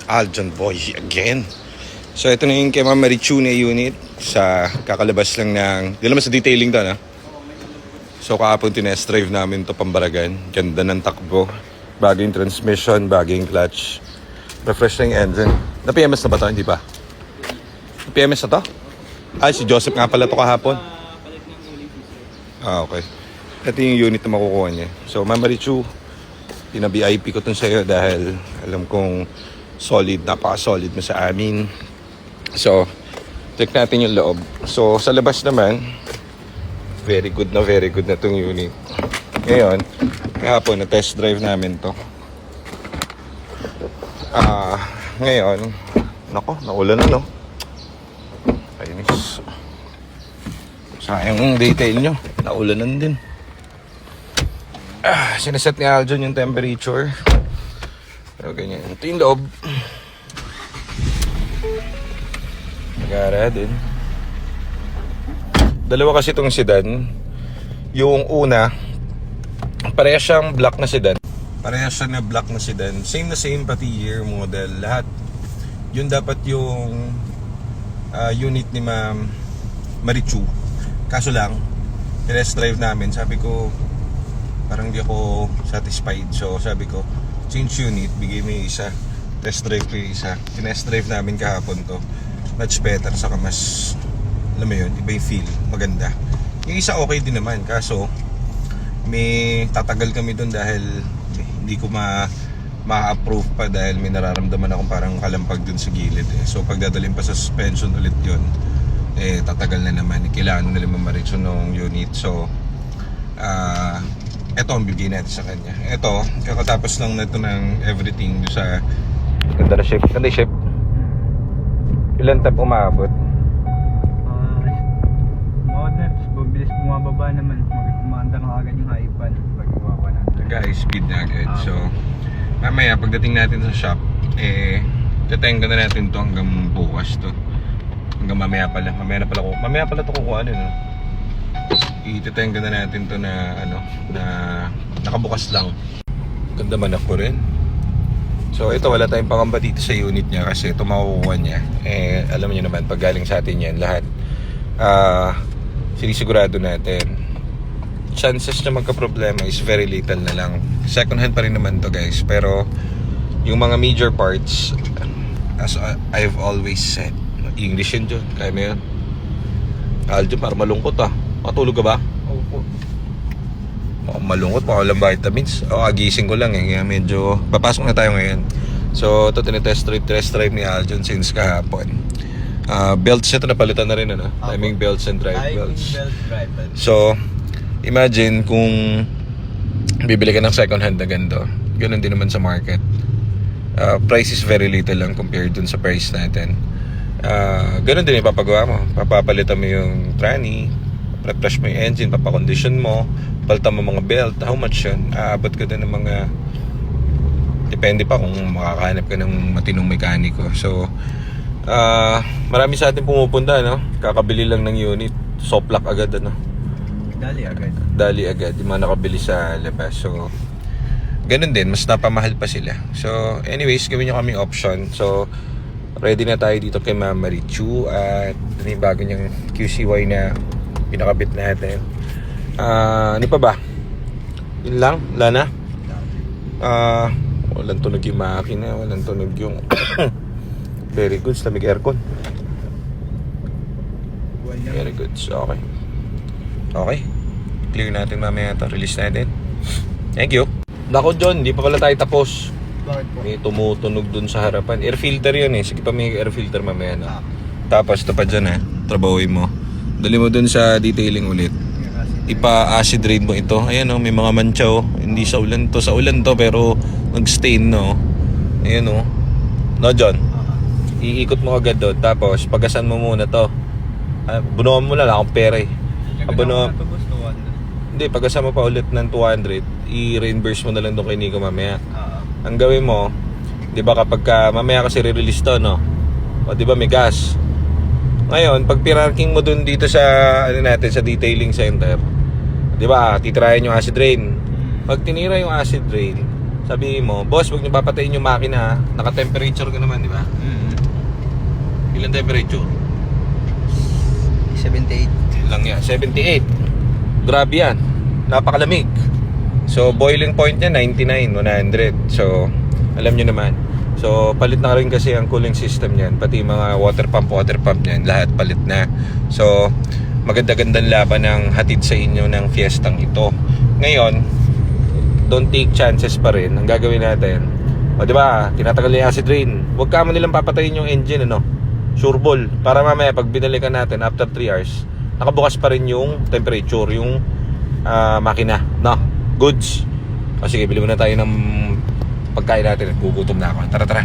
Aljon Boy again. So ito na yung kay Ma'am Marichune unit sa kakalabas lang ng, di naman sa detailing to na. So kahapon tinest drive namin to Pambaragan. Ganda ng takbo, bagong transmission, bagong clutch, refresh na yung engine. Na-PMS na ba to? Hindi pa. Na-PMS na to? Ay, si Joseph nga pala to kahapon. Okay. Ito yung unit na makukuha niya. So Ma'am Marichu, pina-VIP ko itong sa'yo dahil alam kong solid, napaka-solid mo sa amin. So, check natin yung loob. So, sa labas naman, very good na itong unit. Ngayon, kahapon na test drive namin to. Ngayon, nako, naulan na no. Kainis. Sayang yung detail nyo, naulanan din. Sinaset ni Aljon yung temperature. Pero ganyan. Ito yung loob. Nagara din. Dalawa kasi itong sedan. Yung una, parehas siyang black na sedan. Parehas siya na black na sedan. Same na same, pati year, model, lahat. Yun dapat yung unit ni Ma'am Marichu. Kaso lang, test drive namin, sabi ko, parang di ako satisfied. So sabi ko, change unit, bigay mo yung isa, test drive ko yung isa. Tinest drive namin kahapon to, much better, saka mas, alam mo yun, iba yung feel, maganda. Yung isa okay din naman, kaso may tatagal kami dun dahil hindi ko ma-approve pa dahil may nararamdaman akong parang kalampag dun sa gilid So pag dadalhin pa sa suspension ulit yun, tatagal na naman, kailangan nila mamaricho ng unit. So eto ang bigay natin sa kanya. Eto, kakatapos lang na ito ng everything do sa ganda na shape. Ganda yung shape. Ilan tap umabot? Models, mabilis bumababa naman. Mag-umanda na agad yung high pan pag bumaba na. High speed na agad. So, mamaya pagdating natin sa shop, tatenga na natin to hanggang bukas to. Hanggang mamaya pala. Mamaya pala to kukuha no? Itetenga na natin to na na nakabukas lang. Ganda man ako rin. So ito, wala tayong pangamba dito sa unit niya kasi ito makukuha niya. Alam niyo naman, pag galing sa atin yan lahat, sinisigurado natin. Chances na magka-problema is very little na lang. Second hand pa rin naman to guys. Pero yung mga major parts, as I've always said, English yun dyan, kaya mo yun. Aljo, parang malungkot Matulog ka ba? Opo. Malungkot, walang vitamins. Gising ko lang kaya medyo papasok na tayo ngayon. So ito tinitest drive ni Aljon since kahapon. Belts ito napalitan na rin timing belts and drive belts. So imagine kung bibili ka ng second hand na ganito, ganun din naman sa market. Price is very little lang compared dun sa price natin. Ganun din ipapagawa mo. Papapalitan mo yung tranny, refresh mo yung engine, papakondition mo, palitan mo mga belt. How much yun? Aabot ka din ng mga, depende pa kung makakahanap ka ng matinong mekaniko. So marami sa atin pumupunta kakabili lang ng unit, soplak agad dali agad yung mga nakabili sa labas. So ganun din, mas napamahal pa sila. So anyways, gawin nyo kaming option. So ready na tayo dito kay Ma'am Marichu at yung bago niyang QCY na pinakabit natin. Ano pa ba? Yun lang? Wala na? Walang tunog yung makina, walang tunog yung very good, lamig aircon. Very good, so okay, clear natin mamaya ito, release natin. Thank you. Nako John, di pa pala tayo tapos. Bakit po? May tumutunog dun sa harapan. Air filter yun sige pa, may air filter mamaya Tapos ito pa dyan trabahoy mo, dali mo dun sa detailing ulit, ipa-acid rain mo ito. Ayan may mga mancha hindi sa ulan to, pero nag-stain ayan no John, iikot mo agad doon, tapos pagasan mo muna to. Bunuan mo lang akong pera hindi, pagasan mo pa ulit ng 200, i-reimburse mo na lang doon kay Nico mamaya. Ang gawin mo, di ba kapag mamaya kasi re-release to di ba may gas. Ngayon, pag pinarking mo dun dito sa natin sa detailing center, di ba, titirayan yung acid rain. Pag tinira yung acid rain, sabihin mo, boss, huwag niyo papatayin yung makina ha. Naka-temperature ka naman, di ba? Ilang temperature? 78. Lang yan, 78. Grabe yan. Napakalamig. So, boiling point niya 99, 100. So, alam niyo naman. So, palit na rin kasi ang cooling system niyan. Pati mga water pump niyan. Lahat palit na. So, maganda-gandang laban ng hatid sa inyo ng Fiestang ito. Ngayon, don't take chances pa rin. Ang gagawin natin, o diba, tinatagal na yung acid rain. Huwag ka mo nilang papatayin yung engine, ano? Sure ball. Para mamaya, pag binalikan natin, after 3 hours, nakabukas pa rin yung temperature, yung makina. No? Goods. O sige, bili muna tayo ng pagkain natin. Gugutom na ako. Tara, tara.